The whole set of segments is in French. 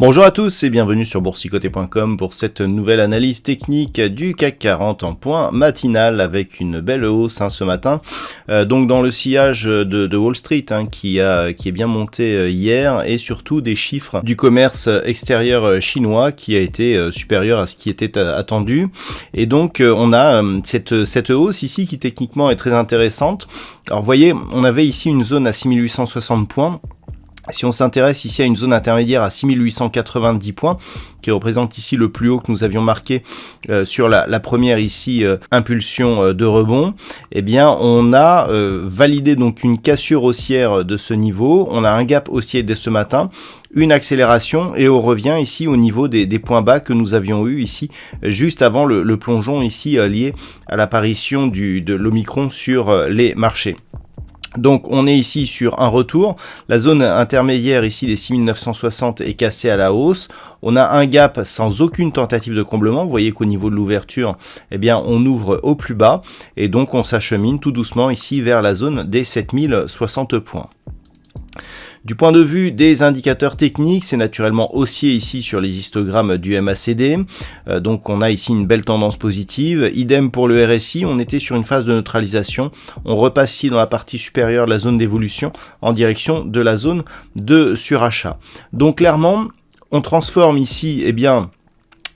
Bonjour à tous et bienvenue sur boursicoté.com pour cette nouvelle analyse technique du CAC 40 en point matinal avec une belle hausse ce matin. Donc dans le sillage de Wall Street qui est bien monté hier, et surtout des chiffres du commerce extérieur chinois qui a été supérieur à ce qui était attendu. Et donc on a cette hausse ici qui techniquement est très intéressante. Alors vous voyez, on avait ici une zone à 6860 points. Si on s'intéresse ici à une zone intermédiaire à 6890 points, qui représente ici le plus haut que nous avions marqué sur la première ici impulsion de rebond, eh bien on a validé donc une cassure haussière de ce niveau, on a un gap haussier dès ce matin, une accélération et on revient ici au niveau des points bas que nous avions eu ici juste avant le plongeon ici lié à l'apparition de l'Omicron sur les marchés. Donc on est ici sur un retour, la zone intermédiaire ici des 6960 est cassée à la hausse, on a un gap sans aucune tentative de comblement, vous voyez qu'au niveau de l'ouverture, eh bien on ouvre au plus bas et donc on s'achemine tout doucement ici vers la zone des 7060 points. Du point de vue des indicateurs techniques, c'est naturellement haussier ici sur les histogrammes du MACD, donc on a ici une belle tendance positive, idem pour le RSI, on était sur une phase de neutralisation, on repasse ici dans la partie supérieure de la zone d'évolution en direction de la zone de surachat. Donc clairement, on transforme ici, eh bien,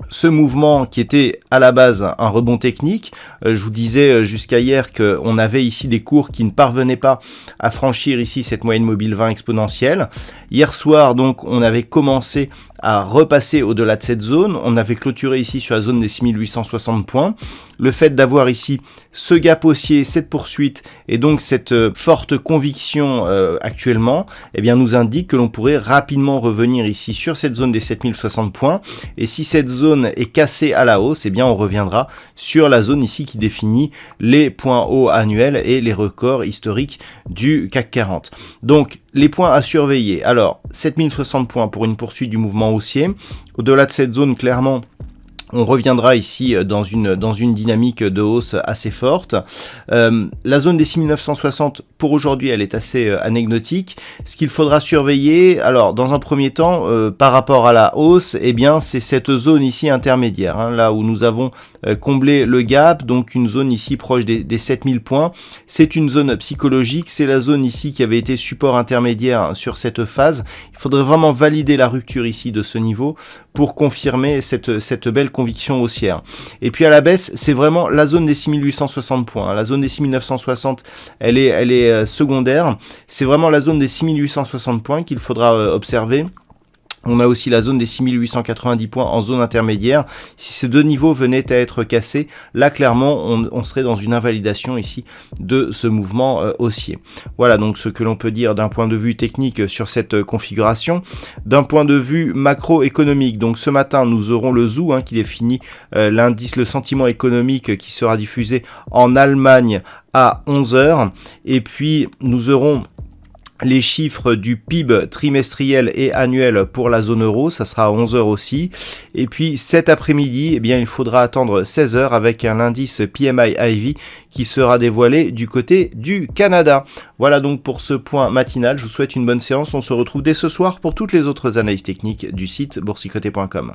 ce mouvement qui était à la base un rebond technique, je vous disais jusqu'à hier qu'on avait ici des cours qui ne parvenaient pas à franchir ici cette moyenne mobile 20 exponentielle. Hier soir donc on avait commencé à repasser au-delà de cette zone, on avait clôturé ici sur la zone des 6860 points. Le fait d'avoir ici ce gap haussier, cette poursuite et donc cette forte conviction actuellement, eh bien nous indique que l'on pourrait rapidement revenir ici sur cette zone des 7060 points, et si cette zone est cassée à la hausse, eh bien on reviendra sur la zone ici qui définit les points hauts annuels et les records historiques du CAC 40. Donc les points à surveiller, alors 7060 points pour une poursuite du mouvement haussier, au-delà de cette zone clairement on reviendra ici dans une dynamique de hausse assez forte. La zone des 6960 pour aujourd'hui elle est assez anecdotique. Ce qu'il faudra surveiller, alors dans un premier temps par rapport à la hausse, eh bien c'est cette zone ici intermédiaire, là où nous avons comblé le gap, donc une zone ici proche des 7000 points. C'est une zone psychologique, c'est la zone ici qui avait été support intermédiaire sur cette phase. Il faudrait vraiment valider la rupture ici de ce niveau pour confirmer cette belle conviction haussière. Et puis à la baisse, c'est vraiment la zone des 6860 points. La zone des 6960, elle est secondaire. C'est vraiment la zone des 6860 points qu'il faudra observer. On a aussi la zone des 6890 points en zone intermédiaire. Si ces deux niveaux venaient à être cassés, là clairement on serait dans une invalidation ici de ce mouvement haussier. Voilà donc ce que l'on peut dire d'un point de vue technique sur cette configuration. D'un point de vue macroéconomique, donc ce matin nous aurons le ZOO qui définit l'indice, le sentiment économique qui sera diffusé en Allemagne à 11h. Et puis nous aurons les chiffres du PIB trimestriel et annuel pour la zone euro, ça sera à 11h aussi. Et puis cet après-midi, eh bien, il faudra attendre 16h avec un indice PMI Ivy qui sera dévoilé du côté du Canada. Voilà donc pour ce point matinal, je vous souhaite une bonne séance, on se retrouve dès ce soir pour toutes les autres analyses techniques du site boursicoté.com.